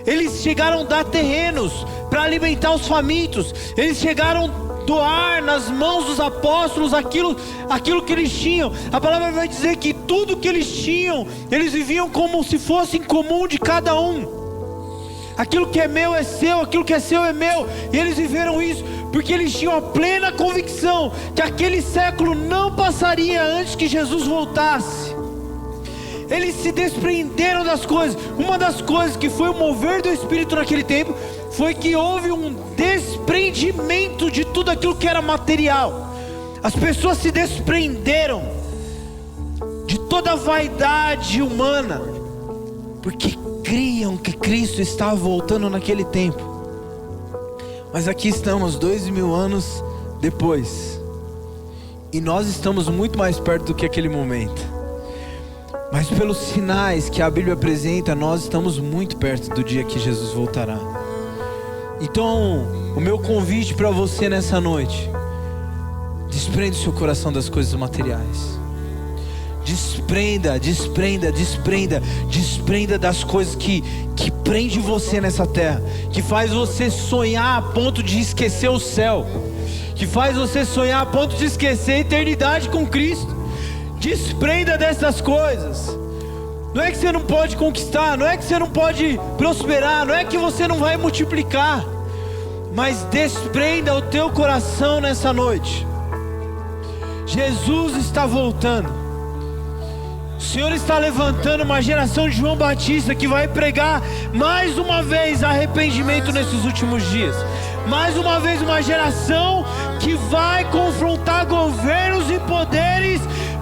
Eles chegaram a dar terrenos para alimentar os famintos. Eles chegaram a doar nas mãos dos apóstolos aquilo que eles tinham. A palavra vai dizer que tudo que eles tinham, eles viviam como se fosse em comum de cada um. Aquilo que é meu é seu, aquilo que é seu é meu. E eles viveram isso porque eles tinham a plena convicção que aquele século não passaria antes que Jesus voltasse. Eles se desprenderam das coisas. Uma das coisas que foi o mover do Espírito naquele tempo foi que houve um desprendimento de tudo aquilo que era material. As pessoas se desprenderam de toda a vaidade humana, porque criam que Cristo estava voltando naquele tempo. Mas aqui estamos 2000 anos depois, E nós estamos muito mais perto do que aquele momento. Mas pelos sinais que a Bíblia apresenta, nós estamos muito perto do dia que Jesus voltará. Então, o meu convite para você nessa noite: desprenda o seu coração das coisas materiais. Desprenda das coisas que prende você nessa terra, que faz você sonhar a ponto de esquecer o céu, que faz você sonhar a ponto de esquecer a eternidade com Cristo. Desprenda dessas coisas. Não é que você não pode conquistar, não é que você não pode prosperar, não é que você não vai multiplicar, mas desprenda o teu coração nessa noite. Jesus está voltando. O Senhor está levantando uma geração de João Batista que vai pregar mais uma vez arrependimento nesses últimos dias. Mais uma vez uma geração que vai confrontar governos e poderes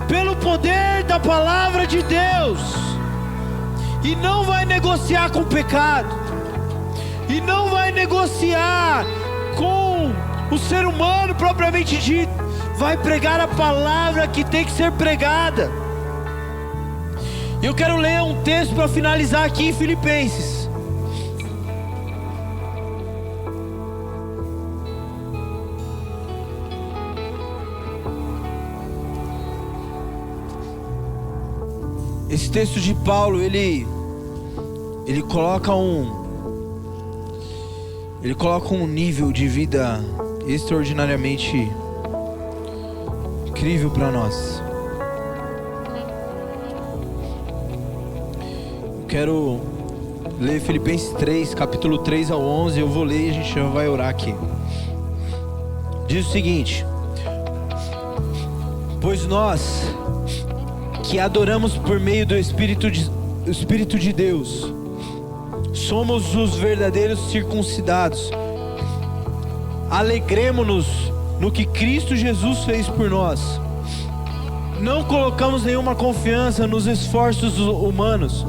pelo poder da palavra de Deus. E não vai negociar com o pecado. E não vai negociar com o ser humano propriamente dito. Vai pregar a palavra que tem que ser pregada. Eu quero ler um texto para finalizar aqui em Filipenses. Esse texto de Paulo, ele coloca um nível de vida extraordinariamente incrível para nós. Quero ler Filipenses 3, capítulo 3 ao 11. Eu vou ler e a gente já vai orar aqui. Diz o seguinte: pois nós que adoramos por meio do Espírito de Deus, somos os verdadeiros circuncidados. Alegremo-nos no que Cristo Jesus fez por nós. Não colocamos nenhuma confiança nos esforços humanos,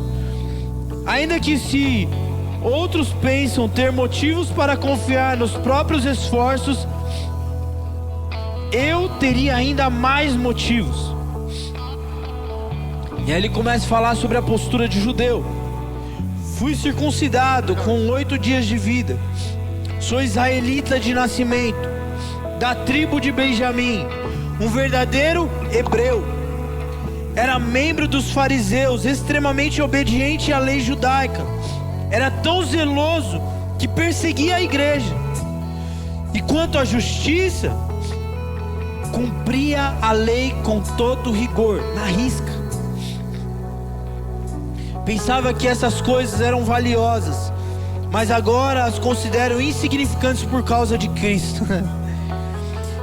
ainda que se outros pensam ter motivos para confiar nos próprios esforços, eu teria ainda mais motivos. E aí ele começa a falar sobre a postura de judeu. Fui circuncidado com 8 dias de vida. Sou israelita de nascimento, da tribo de Benjamim, um verdadeiro hebreu. Era membro dos fariseus, extremamente obediente à lei judaica. Era tão zeloso que perseguia a igreja. E quanto à justiça, cumpria a lei com todo rigor, na risca. Pensava que essas coisas eram valiosas, mas agora as considero insignificantes por causa de Cristo.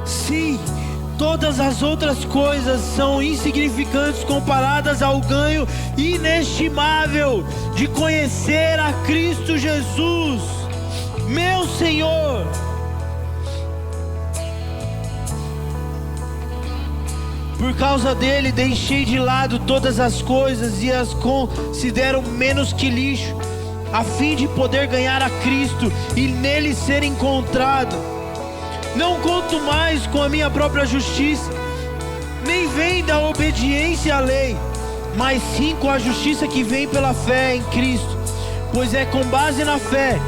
Sim, todas as outras coisas são insignificantes comparadas ao ganho inestimável de conhecer a Cristo Jesus, meu Senhor. Por causa dele deixei de lado todas as coisas e as considero menos que lixo, a fim de poder ganhar a Cristo e nele ser encontrado. Não conto mais com a minha própria justiça, nem vem da obediência à lei, mas sim com a justiça que vem pela fé em Cristo, pois é com base na fé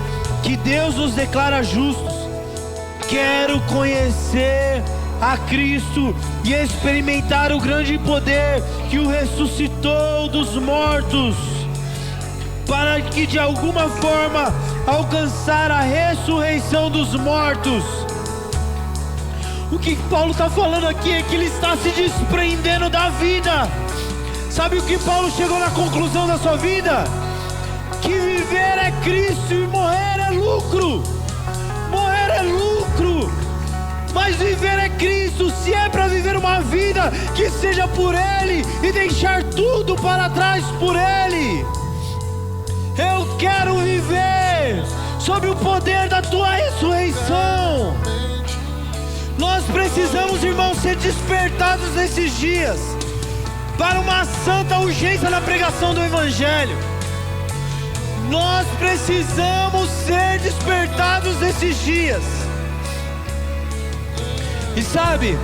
que Deus nos declara justos. Quero conhecer a Cristo e experimentar o grande poder que o ressuscitou dos mortos, para que de alguma forma alcançar a ressurreição dos mortos. O que Paulo está falando aqui é que ele está se desprendendo da vida. Sabe o que Paulo chegou na conclusão da sua vida? Que viver é Cristo e morrer é lucro. Morrer é lucro. Mas viver é Cristo. Se é para viver uma vida, que seja por Ele e deixar tudo para trás por Ele. Eu quero viver sob o poder da Tua ressurreição. Nós precisamos, irmãos, ser despertados nesses dias para uma santa urgência na pregação do Evangelho. Nós precisamos ser despertados nesses dias. E sabe,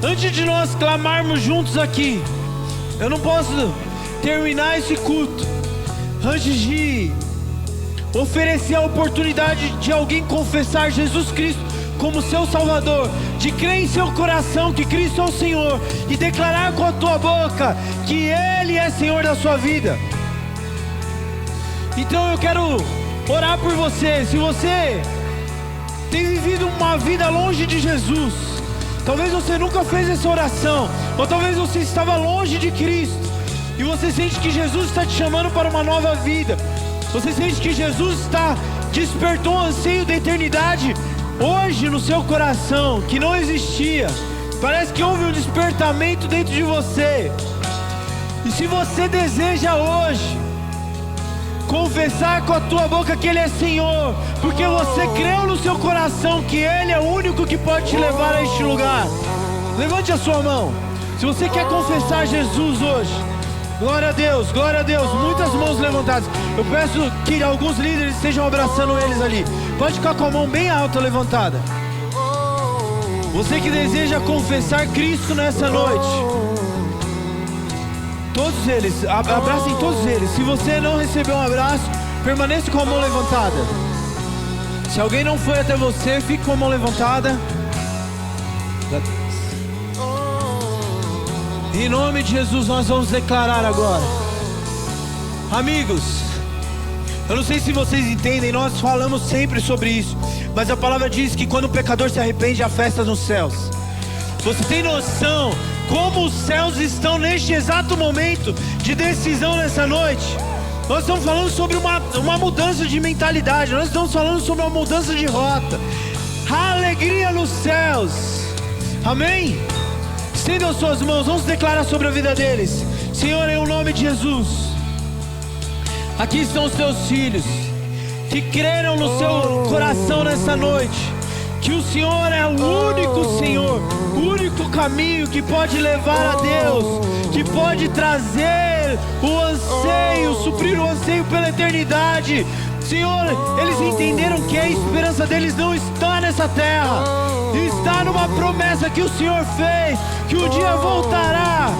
Antes de nós clamarmos juntos aqui, eu não posso terminar esse culto antes de oferecer a oportunidade de alguém confessar Jesus Cristo como seu Salvador, de crer em seu coração que Cristo é o Senhor e declarar com a tua boca que Ele é Senhor da sua vida. Então eu quero orar por você. Se você tem vivido uma vida longe de Jesus, talvez você nunca fez essa oração, ou talvez você estava longe de Cristo e você sente que Jesus está te chamando para uma nova vida. Você sente que Jesus despertou um anseio da eternidade hoje no seu coração, que não existia. Parece que houve um despertamento dentro de você. E se você deseja hoje confessar com a tua boca que Ele é Senhor, porque você creu no seu coração que Ele é o único que pode te levar a este lugar, levante a sua mão. Se você quer confessar Jesus hoje, glória a Deus, muitas mãos levantadas. Eu peço que alguns líderes estejam abraçando eles ali. Pode ficar com a mão bem alta levantada. Você que deseja confessar Cristo nessa noite, todos eles, abracem todos eles. Se você não recebeu um abraço, permaneça com a mão levantada. Se alguém não foi até você, fique com a mão levantada. Em nome de Jesus nós vamos declarar agora. Amigos, eu não sei se vocês entendem, nós falamos sempre sobre isso, mas a palavra diz que quando o pecador se arrepende, há festa nos céus. Você tem noção como os céus estão neste exato momento de decisão nessa noite? Nós estamos falando sobre uma mudança de mentalidade, nós estamos falando sobre uma mudança de rota. A alegria nos céus, amém? Estendam as suas mãos, vamos declarar sobre a vida deles. Senhor, em nome de Jesus, aqui estão os teus filhos que creram no seu coração nessa noite, que o Senhor é o único Senhor, o único caminho que pode levar a Deus, que pode trazer o anseio, suprir o anseio pela eternidade. Senhor, eles entenderam que a esperança deles não está nessa terra, está numa promessa que o Senhor fez, que um dia voltará,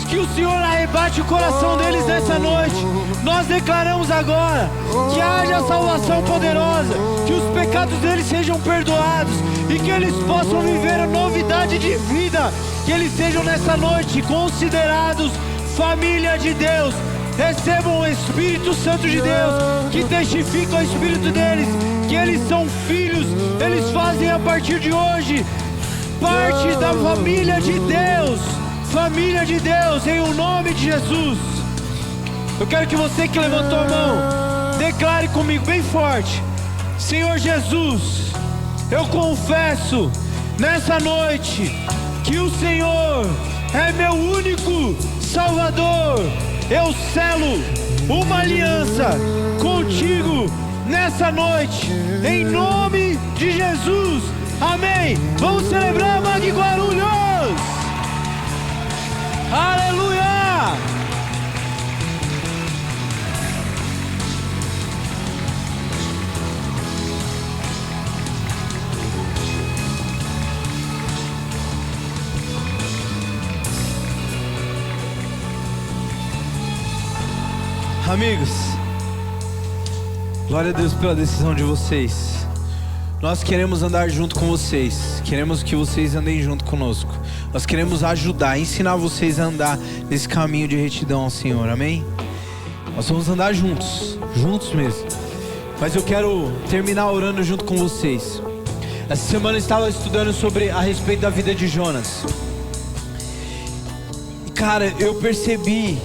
que o Senhor arrebate o coração deles nessa noite. Nós declaramos agora que haja salvação poderosa, que os pecados deles sejam perdoados e que eles possam viver a novidade de vida, que eles sejam nessa noite considerados família de Deus. Recebam o Espírito Santo de Deus, que testifica o Espírito deles, que eles são filhos, eles fazem a partir de hoje parte da família de Deus. Família de Deus, em o nome de Jesus. Eu quero que você que levantou a mão, declare comigo bem forte: Senhor Jesus, eu confesso nessa noite que o Senhor é meu único Salvador. Eu selo uma aliança contigo nessa noite, em nome de Jesus, amém. Vamos celebrar Mag Guarulhos, aleluia. Amigos, glória a Deus pela decisão de vocês. Nós queremos andar junto com vocês, queremos que vocês andem junto conosco. Nós queremos ajudar, ensinar vocês a andar nesse caminho de retidão ao Senhor, amém? Nós vamos andar juntos mesmo. Mas eu quero terminar orando junto com vocês. Essa semana eu estava estudando a respeito da vida de Jonas. E cara, eu percebi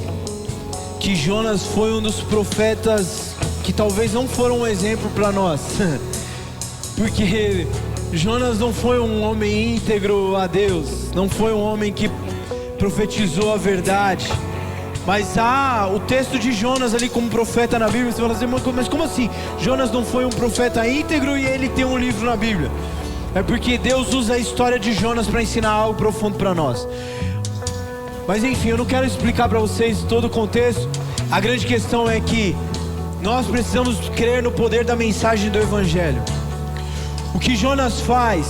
que Jonas foi um dos profetas que talvez não foram um exemplo para nós. Porque Jonas não foi um homem íntegro a Deus, não foi um homem que profetizou a verdade. Mas há o texto de Jonas ali como profeta na Bíblia. Você fala assim, mas como assim? Jonas não foi um profeta íntegro e ele tem um livro na Bíblia? É porque Deus usa a história de Jonas para ensinar algo profundo para nós. Mas enfim, eu não quero explicar para vocês todo o contexto. A grande questão é que nós precisamos crer no poder da mensagem do Evangelho. O que Jonas faz?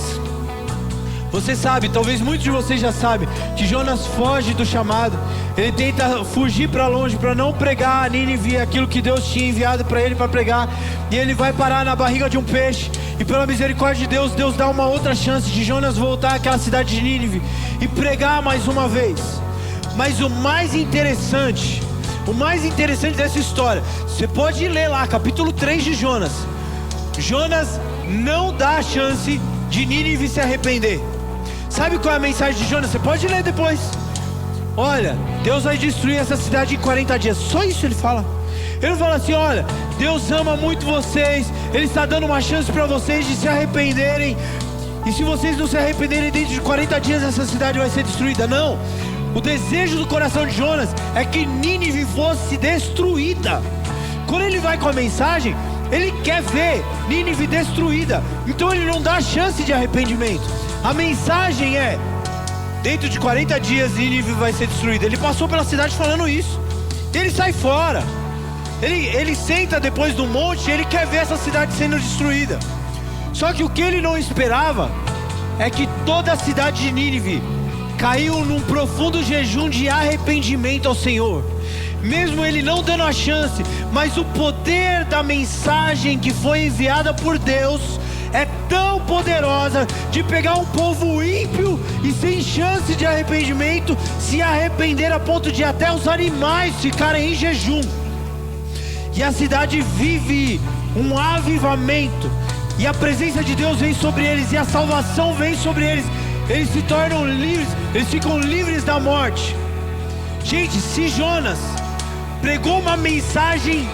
Você sabe, talvez muitos de vocês já sabem, que Jonas foge do chamado. Ele tenta fugir para longe, para não pregar a Nínive aquilo que Deus tinha enviado para ele para pregar. E ele vai parar na barriga de um peixe. E pela misericórdia de Deus, Deus dá uma outra chance de Jonas voltar àquela cidade de Nínive e pregar mais uma vez. Mas o mais interessante dessa história, você pode ler lá, capítulo 3 de Jonas. Jonas não dá a chance de Nínive se arrepender. Sabe qual é a mensagem de Jonas? Você pode ler depois. Olha, Deus vai destruir essa cidade em 40 dias. Só isso ele fala. Ele não fala assim: olha, Deus ama muito vocês, Ele está dando uma chance para vocês de se arrependerem. E se vocês não se arrependerem, dentro de 40 dias essa cidade vai ser destruída. Não. O desejo do coração de Jonas é que Nínive fosse destruída. Quando ele vai com a mensagem, ele quer ver Nínive destruída. Então ele não dá chance de arrependimento. A mensagem é: dentro de 40 dias Nínive vai ser destruída. Ele passou pela cidade falando isso. Ele sai fora. Ele senta depois do monte e ele quer ver essa cidade sendo destruída. Só que o que ele não esperava é que toda a cidade de Nínive caiu num profundo jejum de arrependimento ao Senhor. Mesmo ele não dando a chance, mas o poder da mensagem que foi enviada por Deus é tão poderosa de pegar um povo ímpio e sem chance de arrependimento se arrepender a ponto de até os animais ficarem em jejum. E a cidade vive um avivamento, e a presença de Deus vem sobre eles, e a salvação vem sobre eles. Eles se tornam livres, eles ficam livres da morte. Gente, se Jonas pregou uma mensagem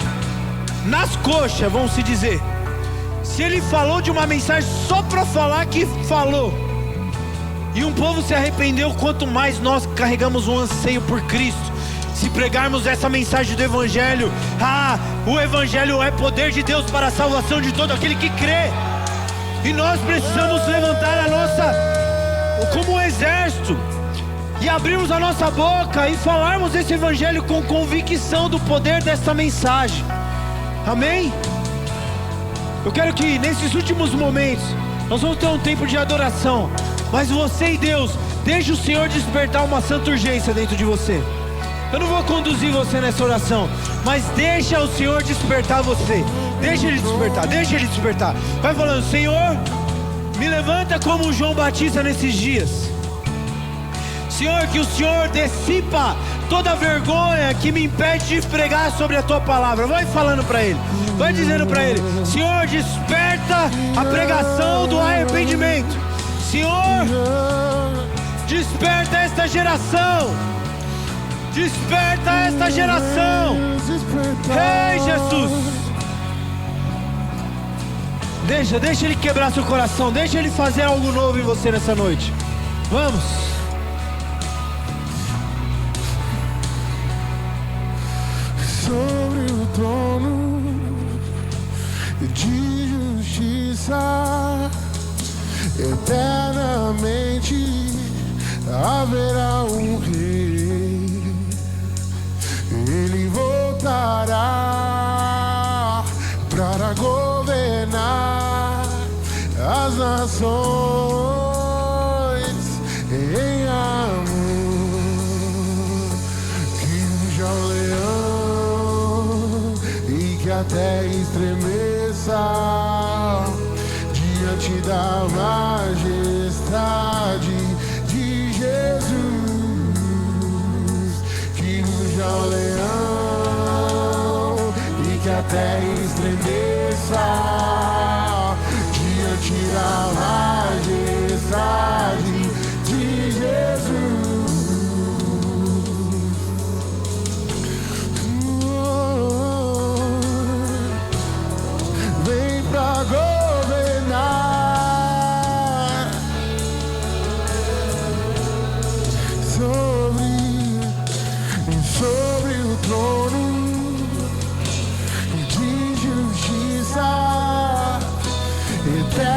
nas coxas, vamos se dizer, se ele falou de uma mensagem só para falar que falou, e um povo se arrependeu, quanto mais nós carregamos um anseio por Cristo. Se pregarmos essa mensagem do Evangelho, o Evangelho é poder de Deus para a salvação de todo aquele que crê. E nós precisamos levantar a nossa, como um exército, e abrirmos a nossa boca e falarmos esse Evangelho com convicção do poder dessa mensagem. Amém? Eu quero que nesses últimos momentos nós vamos ter um tempo de adoração, mas você e Deus, deixe o Senhor despertar uma santa urgência dentro de você. Eu não vou conduzir você nessa oração, mas deixa o Senhor despertar você. Deixa Ele despertar, deixa Ele despertar. Vai falando: Senhor, me levanta como João Batista nesses dias. Senhor, que o Senhor dissipa toda a vergonha que me impede de pregar sobre a Tua palavra. Vai falando para Ele, vai dizendo para Ele: Senhor, desperta a pregação do arrependimento. Senhor, desperta esta geração. Desperta esta geração. Ei, Jesus. Deixa Ele quebrar seu coração. Deixa Ele fazer algo novo em você nessa noite. Vamos. Sobre o trono de justiça, eternamente haverá um rei. Ele voltará para governar as nações em amor, que ruja o leão e que a terra estremeça diante da majestade de Jesus. Ao leão e que a terra estremeça diante da majestade de Jesus. Vem pra governar sobre